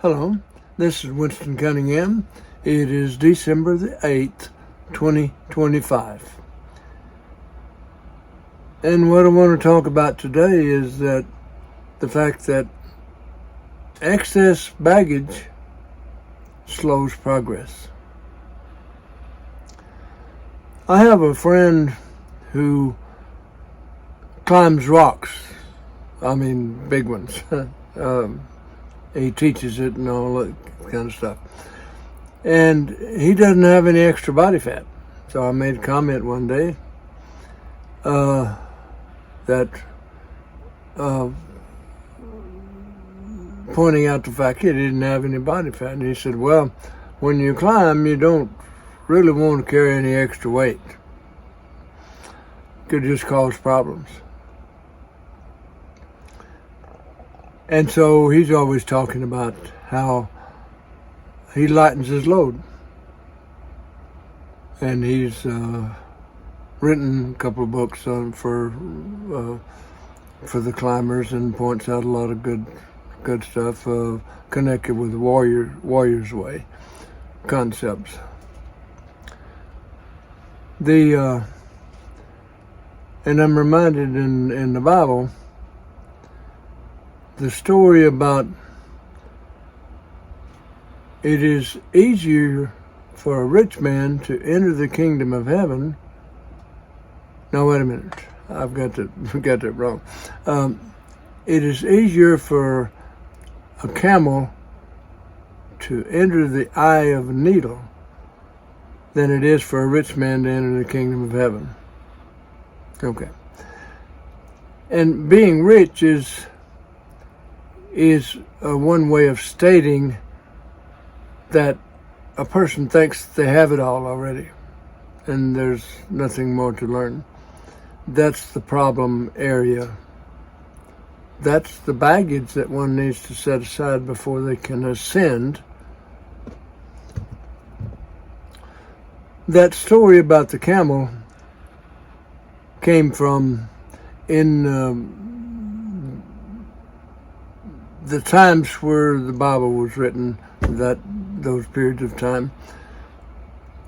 Hello, this is Winston Cunningham. It is December the 8th, 2025. And what I want to talk about today is the fact that excess baggage slows progress. I have a friend who climbs rocks. I mean, big ones. He teaches it and all that kind of stuff. And he doesn't have any extra body fat. So I made a comment one day that pointing out the fact he didn't have any body fat. And he said, well, when you climb, you don't really want to carry any extra weight. Could just cause problems. And so he's always talking about how he lightens his load. And he's written a couple of books for the climbers and points out a lot of good stuff connected with the warrior's way concepts. And I'm reminded in the Bible the story about it is easier for a rich man to enter the kingdom of heaven. No, wait a minute. I've got that wrong. It is easier for a camel to enter the eye of a needle than it is for a rich man to enter the kingdom of heaven. Okay. And being rich is one way of stating that a person thinks they have it all already and there's nothing more to learn. That's the problem area. That's the baggage that one needs to set aside before they can ascend. That story about the camel came from in the times where the Bible was written, those periods of time.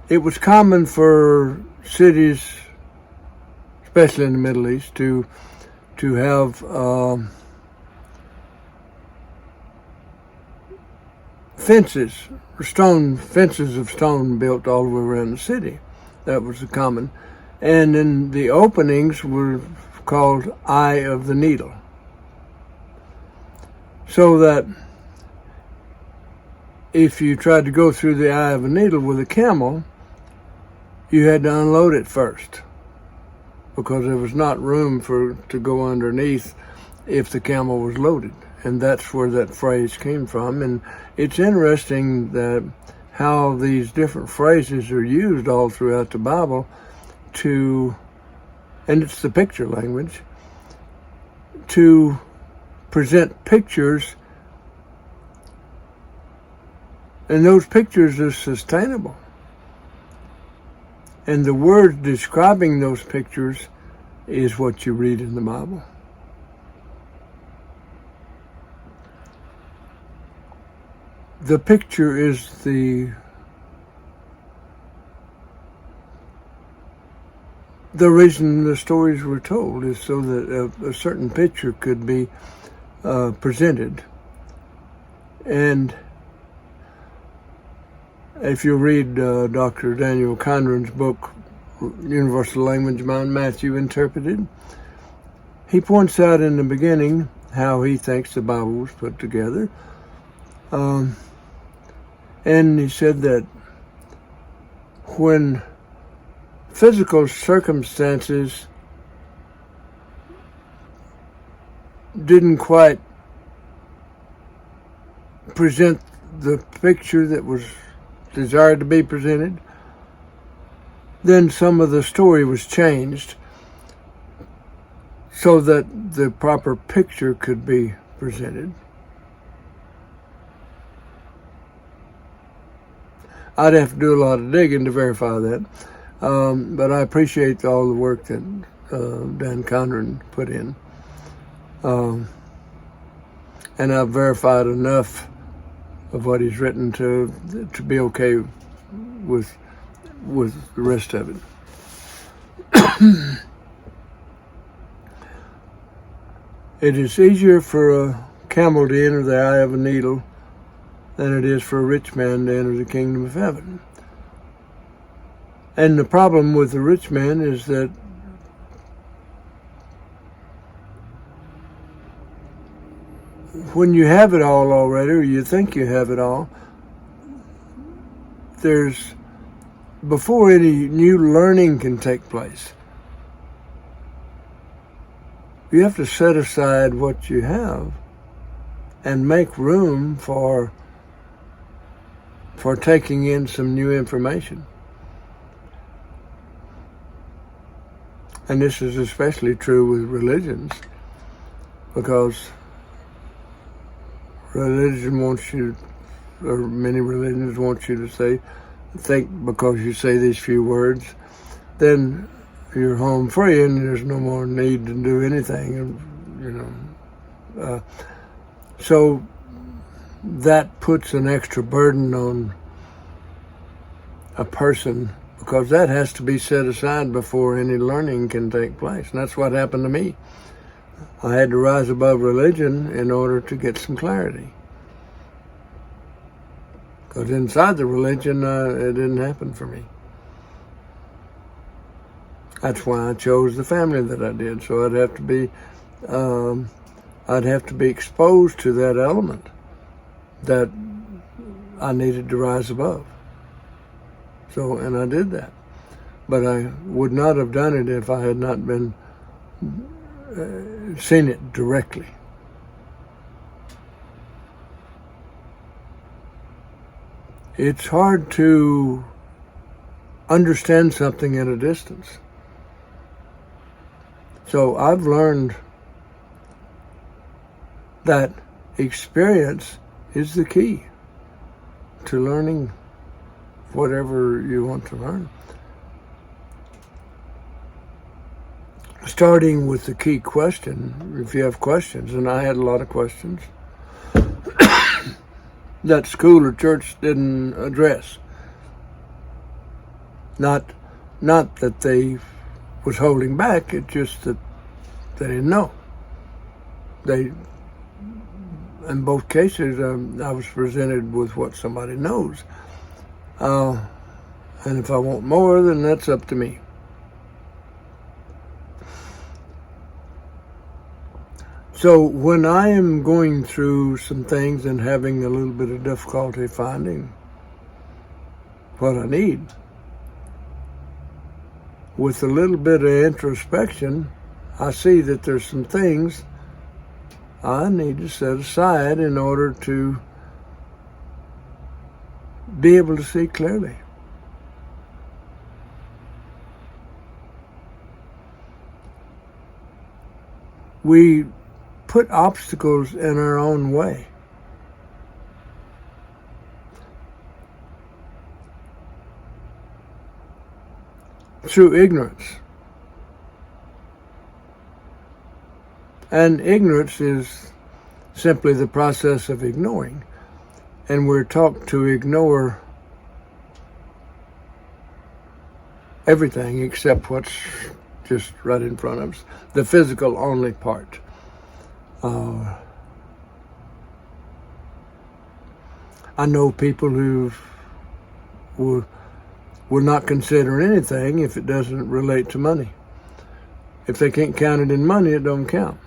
It was common for cities, especially in the Middle East, to have fences of stone built all the way around the city. That was the common. And then the openings were called Eye of the Needle. So that if you tried to go through the eye of a needle with a camel, you had to unload it first, because there was not room to go underneath if the camel was loaded. And that's where that phrase came from. And it's interesting that how these different phrases are used all throughout the Bible and it's the picture language, to present pictures, and those pictures are sustainable. And the word describing those pictures is what you read in the Bible. The picture is the reason the stories were told, is so that a certain picture could be presented. And if you read Dr. Daniel Conran's book, Universal Language Mind, Matthew Interpreted, he points out in the beginning how he thinks the Bible was put together. And he said that when physical circumstances didn't quite present the picture that was desired to be presented, then some of the story was changed so that the proper picture could be presented. I'd have to do a lot of digging to verify that. But I appreciate all the work that Dan Conran put in. And I've verified enough of what he's written to be okay with the rest of it. It is easier for a camel to enter the eye of a needle than it is for a rich man to enter the kingdom of heaven. And the problem with the rich man is that when you have it all already, or you think you have it all, before any new learning can take place, you have to set aside what you have and make room for taking in some new information. And this is especially true with religions, because religion wants you, or many religions want you to think because you say these few words, then you're home free and there's no more need to do anything, so that puts an extra burden on a person, because that has to be set aside before any learning can take place. And that's what happened to me. I had to rise above religion in order to get some clarity. Because inside the religion, it didn't happen for me. That's why I chose the family that I did. So I'd have to be exposed to that element that I needed to rise above. So, and I did that. But I would not have done it if I had not been seen it directly. It's hard to understand something at a distance. So I've learned that experience is the key to learning whatever you want to learn. Starting with the key question, if you have questions, and I had a lot of questions that school or church didn't address. Not that they was holding back, it's just that they didn't know. In both cases, I was presented with what somebody knows. And if I want more, then that's up to me. So when I am going through some things and having a little bit of difficulty finding what I need, with a little bit of introspection, I see that there's some things I need to set aside in order to be able to see clearly. We put obstacles in our own way. Through ignorance. And ignorance is simply the process of ignoring. And we're taught to ignore everything except what's just right in front of us, the physical only part. I know people who will not consider anything if it doesn't relate to money. If they can't count it in money, it don't count.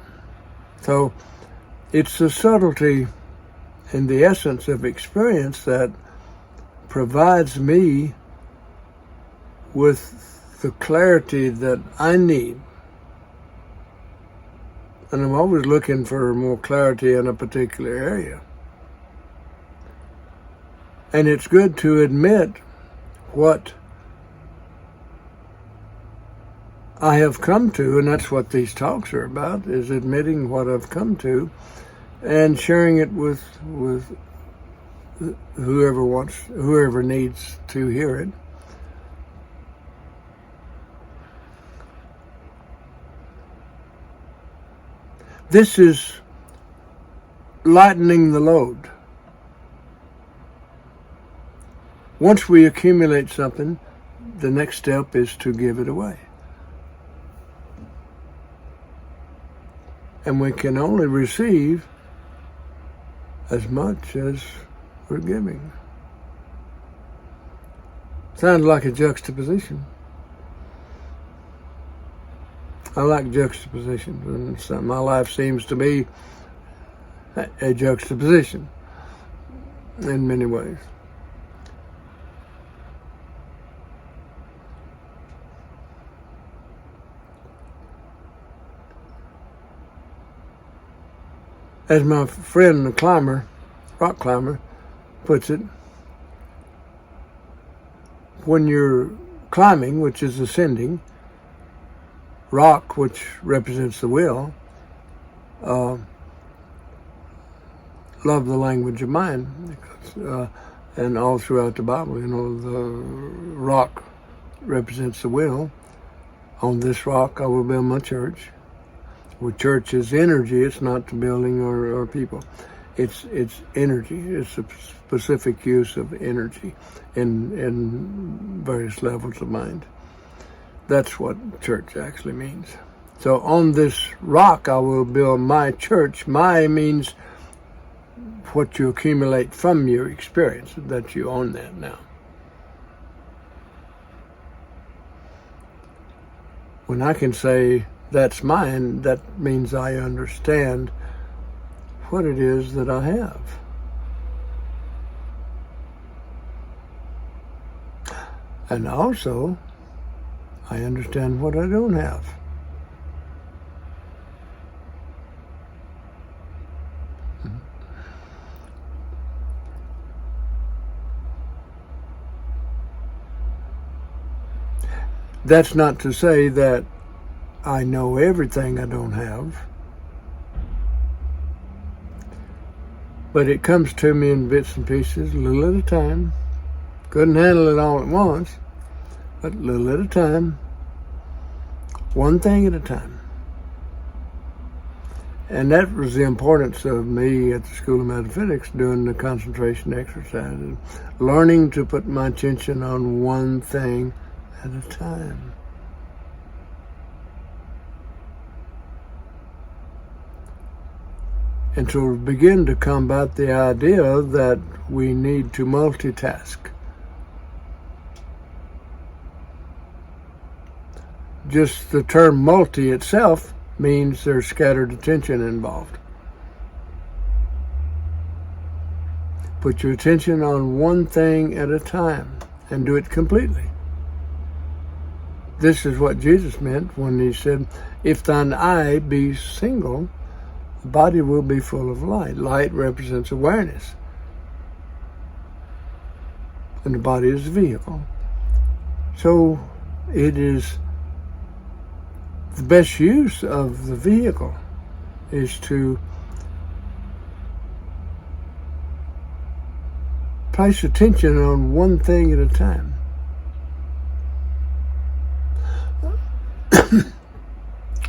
So it's the subtlety and the essence of experience that provides me with the clarity that I need. And I'm always looking for more clarity in a particular area. And it's good to admit what I have come to, and that's what these talks are about, is admitting what I've come to and sharing it with whoever needs to hear it. This is lightening the load. once we accumulate something, the next step is to give it away. And we can only receive as much as we're giving. Sounds like a juxtaposition. I like juxtaposition, and my life seems to be a juxtaposition in many ways. As my friend, the climber, rock climber, puts it, when you're climbing, which is ascending, rock, which represents the will, love the language of mind, and all throughout the Bible, the rock represents the will. On this rock I will build my church. Well, church is energy. It's not the building or people. It's energy. It's a specific use of energy in various levels of mind. That's what church actually means. So on this rock I will build my church. My means what you accumulate from your experience, that you own that now. When I can say that's mine, that means I understand what it is that I have. And also, I understand what I don't have. That's not to say that I know everything I don't have, but it comes to me in bits and pieces, a little at a time. Couldn't handle it all at once, but a little at a time, one thing at a time. And that was the importance of me at the School of Metaphysics doing the concentration exercise, and learning to put my attention on one thing at a time. And to begin to combat the idea that we need to multitask. Just the term multi itself means there's scattered attention involved. Put your attention on one thing at a time and do it completely. This is what Jesus meant when he said, if thine eye be single, the body will be full of light. Light represents awareness. And the body is the vehicle. So it is the best use of the vehicle is to place attention on one thing at a time.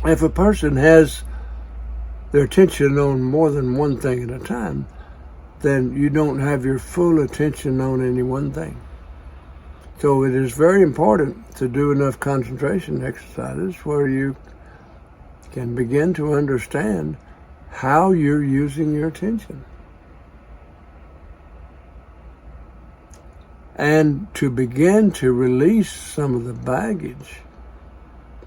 If a person has their attention on more than one thing at a time, then you don't have your full attention on any one thing. So it is very important to do enough concentration exercises where you can begin to understand how you're using your attention. And to begin to release some of the baggage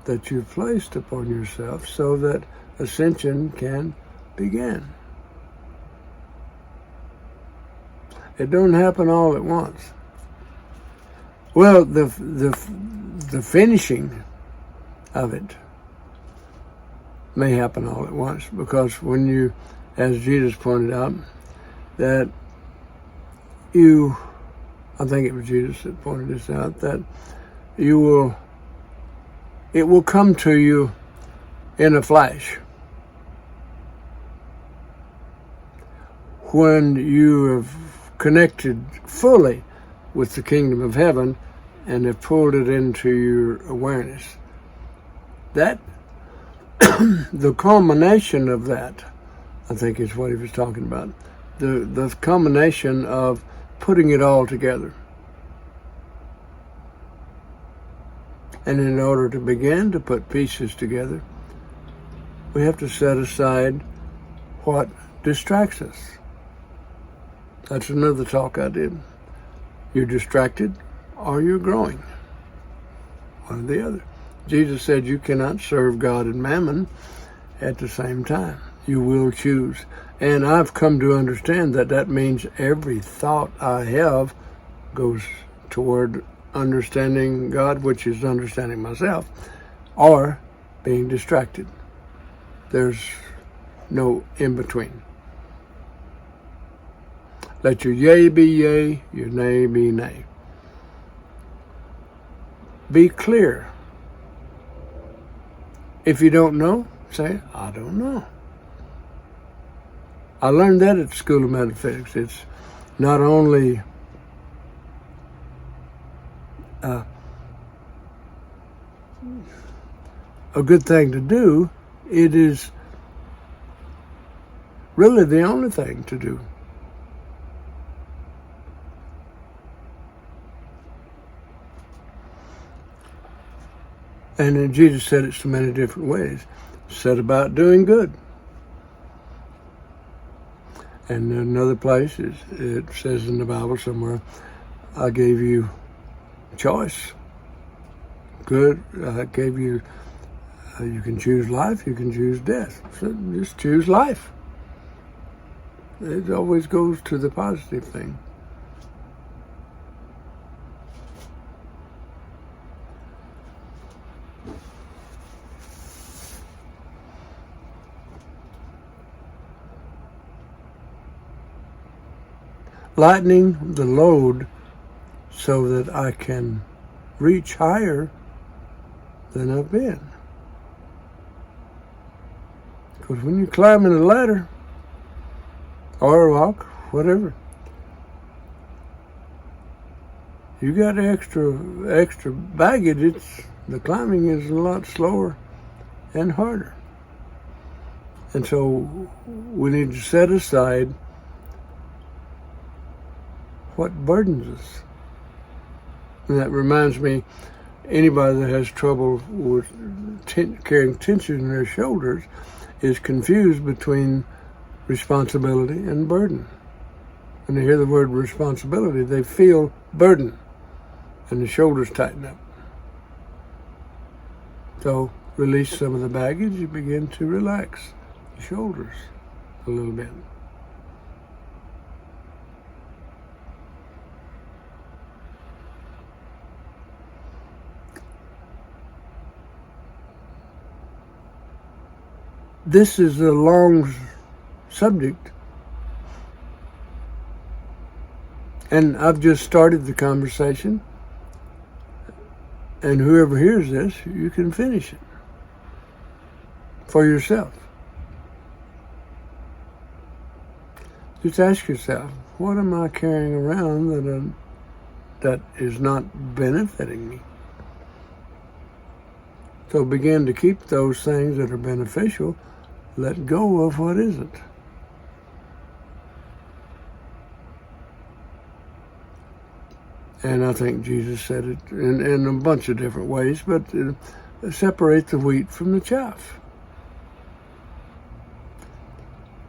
that you've placed upon yourself so that ascension can begin. It don't happen all at once. Well, the finishing of it may happen all at once, because when you, as Jesus pointed out, that you, I think it was Jesus that pointed this out, that it will come to you in a flash. When you have connected fully with the kingdom of heaven and have pulled it into your awareness. That, the culmination of that, I think is what he was talking about. The culmination of putting it all together. And in order to begin to put pieces together, we have to set aside what distracts us. That's another talk I did. You're distracted or you're growing. One or the other. Jesus said you cannot serve God and mammon at the same time. You will choose. And I've come to understand that that means every thought I have goes toward understanding God, which is understanding myself, or being distracted. There's no in between. Let your yea be yea, your nay be nay. Be clear. If you don't know, say, I don't know. I learned that at the School of Metaphysics. It's not only a good thing to do, it is really the only thing to do. And then Jesus said it so many different ways. Set about doing good. And another place, it says in the Bible somewhere, I gave you choice. Good, I gave you, you can choose life, you can choose death. So just choose life. It always goes to the positive thing. Lightening the load so that I can reach higher than I've been. Because when you're climbing a ladder or a rock, whatever, you got extra baggage. The climbing is a lot slower and harder. And so we need to set aside what burdens us. And that reminds me, anybody that has trouble with carrying tension in their shoulders is confused between responsibility and burden. When they hear the word responsibility, they feel burden, and the shoulders tighten up. So release some of the baggage, you begin to relax the shoulders a little bit. This is a long subject, and I've just started the conversation, and whoever hears this, you can finish it for yourself. Just ask yourself, what am I carrying around that is not benefiting me? So begin to keep those things that are beneficial. Let go of what isn't. And I think Jesus said it in a bunch of different ways, but separate the wheat from the chaff.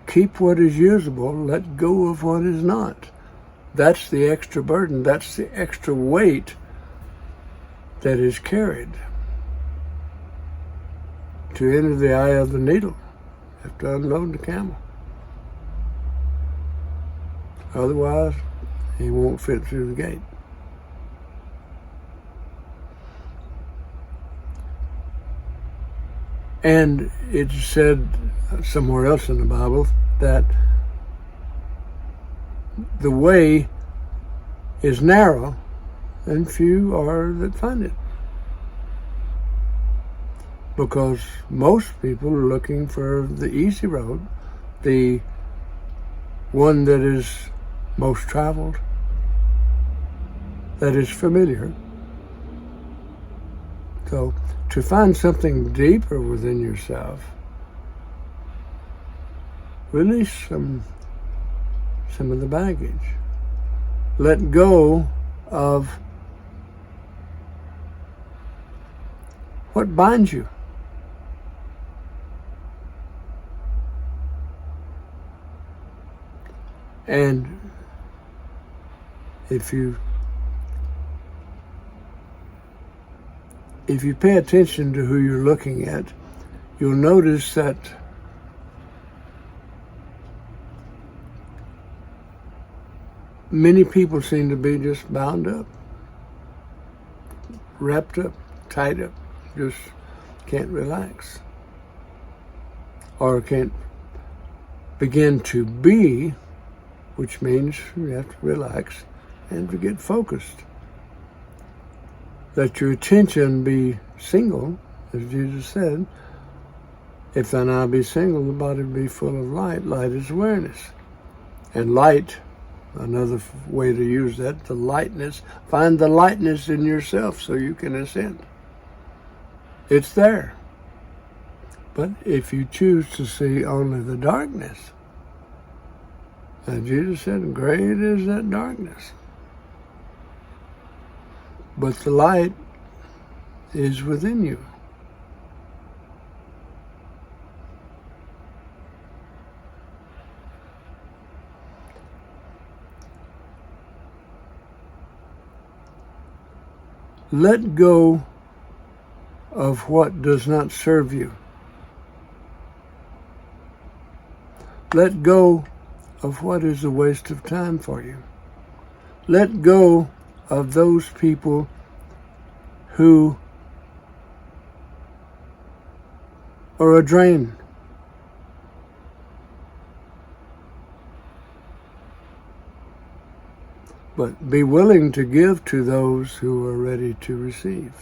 Keep what is usable, let go of what is not. That's the extra burden, that's the extra weight that is carried. To enter the eye of the needle, you have to unload the camel. Otherwise, he won't fit through the gate. And it's said somewhere else in the Bible that the way is narrow and few are that find it. Because most people are looking for the easy road, the one that is most traveled, that is familiar. So to find something deeper within yourself, release some of the baggage. Let go of What binds you? And if you pay attention to who you're looking at, you'll notice that many people seem to be just bound up, wrapped up, tied up, just can't relax, or can't begin to be, which means you have to relax and to get focused. Let your attention be single, as Jesus said. If thine eye be single, the body be full of light. Light is awareness. And light, another way to use that, the lightness. Find the lightness in yourself so you can ascend. It's there. But if you choose to see only the darkness, and Jesus said, great is that darkness. But the light is within you. Let go of what does not serve you. Let go of what is a waste of time for you. Let go of those people who are a drain. But be willing to give to those who are ready to receive.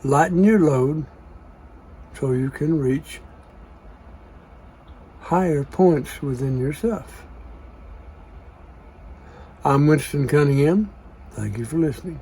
Lighten your load so you can reach higher points within yourself. I'm Winston Cunningham. Thank you for listening.